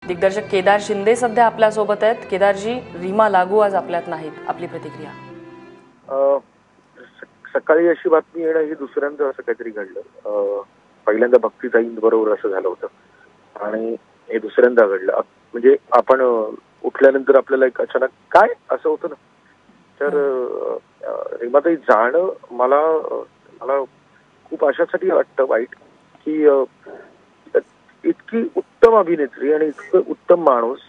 दिग्दर्शक केदार शिंदे सध्या आपल्या सोबत आहेत. केदारजी, रीमा लागू आज आपल्यात नाहीत, आपली प्रतिक्रिया. सकाळी अशी बातमी येणं ही दुसऱ्यांदा असं काहीतरी घडलं. पहिल्यांदा भक्तीताईंबरोबर असं झालं होतं आणि हे दुसऱ्यांदा घडलं. म्हणजे आपण उठल्यानंतर आपल्याला एक अचानक काय असं होतं ना, तर रीमाताई जाणं मला मला खूप अशासाठी वाटतं वाईट की इतकी उत्तम अभिनेत्री आणि इतकं उत्तम माणूस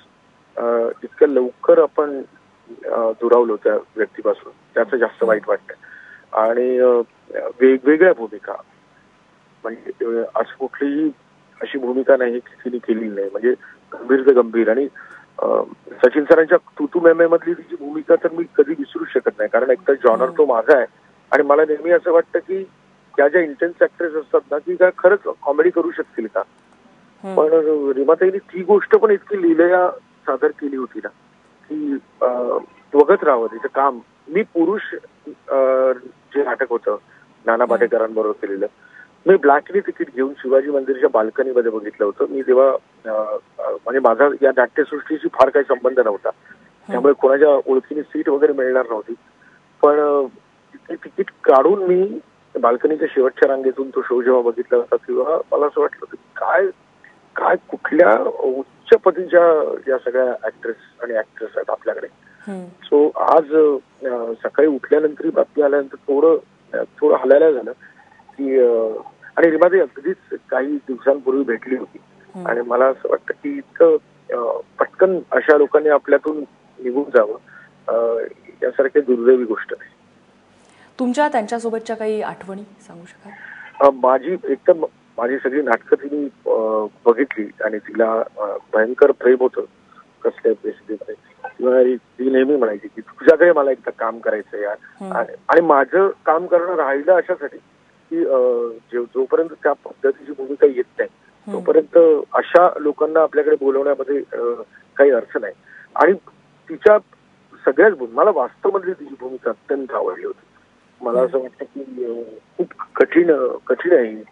इतक्या लवकर आपण दुरावलो त्या व्यक्तीपासून, त्याचं जास्त वाईट वाटतं. आणि वेगवेगळ्या भूमिका, म्हणजे असं कुठलीही अशी भूमिका नाही की तिने केली नाही. म्हणजे गंभीर ते गंभीर. आणि सचिन सरांच्या तू मैं मधली तिची भूमिका तर मी कधी विसरू शकत नाही, कारण एकतर जॉनर तो माझा आहे आणि मला नेहमी असं वाटतं की त्या ज्या इंटेन्स ऍक्ट्रेस असतात ना, की काय खरंच कॉमेडी करू शकतील का. पण रीमाताईंनी ती गोष्ट पण इतकी लीलया सादर केली होती ना की बघत राहावं तिचं काम. मी पुरुष जे नाटक होतं नाना पाटेकरांबरोबर केलेलं, मी ब्लॅकनी तिकीट घेऊन शिवाजी मंदिरच्या बाल्कनीमध्ये बघितलं होतं. मी तेव्हा म्हणजे माझा या नाट्यसृष्टीशी फार काही संबंध नव्हता, त्यामुळे कोणाच्या ओळखीने सीट वगैरे मिळणार नव्हती. पण ते तिकीट काढून मी बाल्कनीच्या शेवटच्या रांगेतून तो शो जेव्हा बघितला होता तेव्हा मला असं वाटलं की काय काय कुठल्या उच्च पतीच्या या सगळ्या ऍक्ट्रेस आणि ऍक्ट्रेस आहेत आपल्याकडे. सो आज सकाळी उठल्यानंतर बातमी आल्यानंतर थोडं हलायला झालं की आणि रीमाताई अगदीच काही दिवसांपूर्वी भेटली होती आणि मला असं वाटतं की इतकं पटकन अशा लोकांनी आपल्यातून निघून जावं यासारखी दुर्दैवी गोष्ट आहे. तुमच्या त्यांच्यासोबतच्या काही आठवणी सांगू शकाल? माझी सगळी नाटकं तिने बघितली आणि तिला भयंकर प्रेम होतं कसल्या परिस्थितीमध्ये. ती नेहमी म्हणायची की तुझ्याकडे मला एकदा काम करायचं यार. आणि माझं काम करणं राहिलं अशासाठी की जोपर्यंत त्या पद्धतीची भूमिका येत नाही तोपर्यंत अशा लोकांना आपल्याकडे बोलवण्यामध्ये काही अर्थ नाही. आणि तिच्या सगळ्याच मला वास्तवमधली तिची भूमिका अत्यंत आवडली होती. मला असं वाटतं की खूप कठीण आहे ही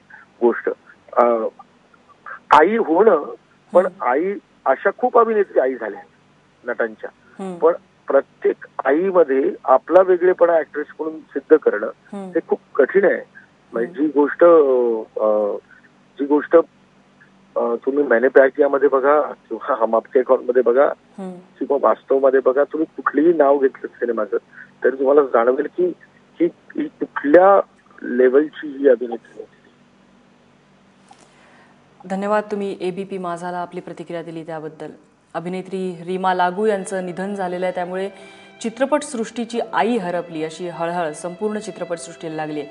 गोष्ट आई होणं. पण आई अशा खूप अभिनेत्री आई झाल्या नटांच्या, पण प्रत्येक आईमध्ये आपला वेगळेपणा ऍक्ट्रेस म्हणून सिद्ध करणं हे खूप कठीण आहे. म्हणजे जी गोष्ट तुम्ही मैंने प्यार किया मध्ये बघा किंवा हम आपके कौन मध्ये बघा किंवा वास्तव मध्ये बघा, तुम्ही कुठलीही नाव घेतलं सिनेमाचं तरी तुम्हाला जाणवेल की ही कुठल्या लेवलची ही अभिनेत्री. धन्यवाद, तुम्ही एबीपी माझाला आपली प्रतिक्रिया दिली त्याबद्दल. अभिनेत्री रीमा लागू यांचं निधन झालेलं आहे, त्यामुळे चित्रपटसृष्टीची आई हरपली अशी हळहळ संपूर्ण चित्रपटसृष्टीला लागली आहे.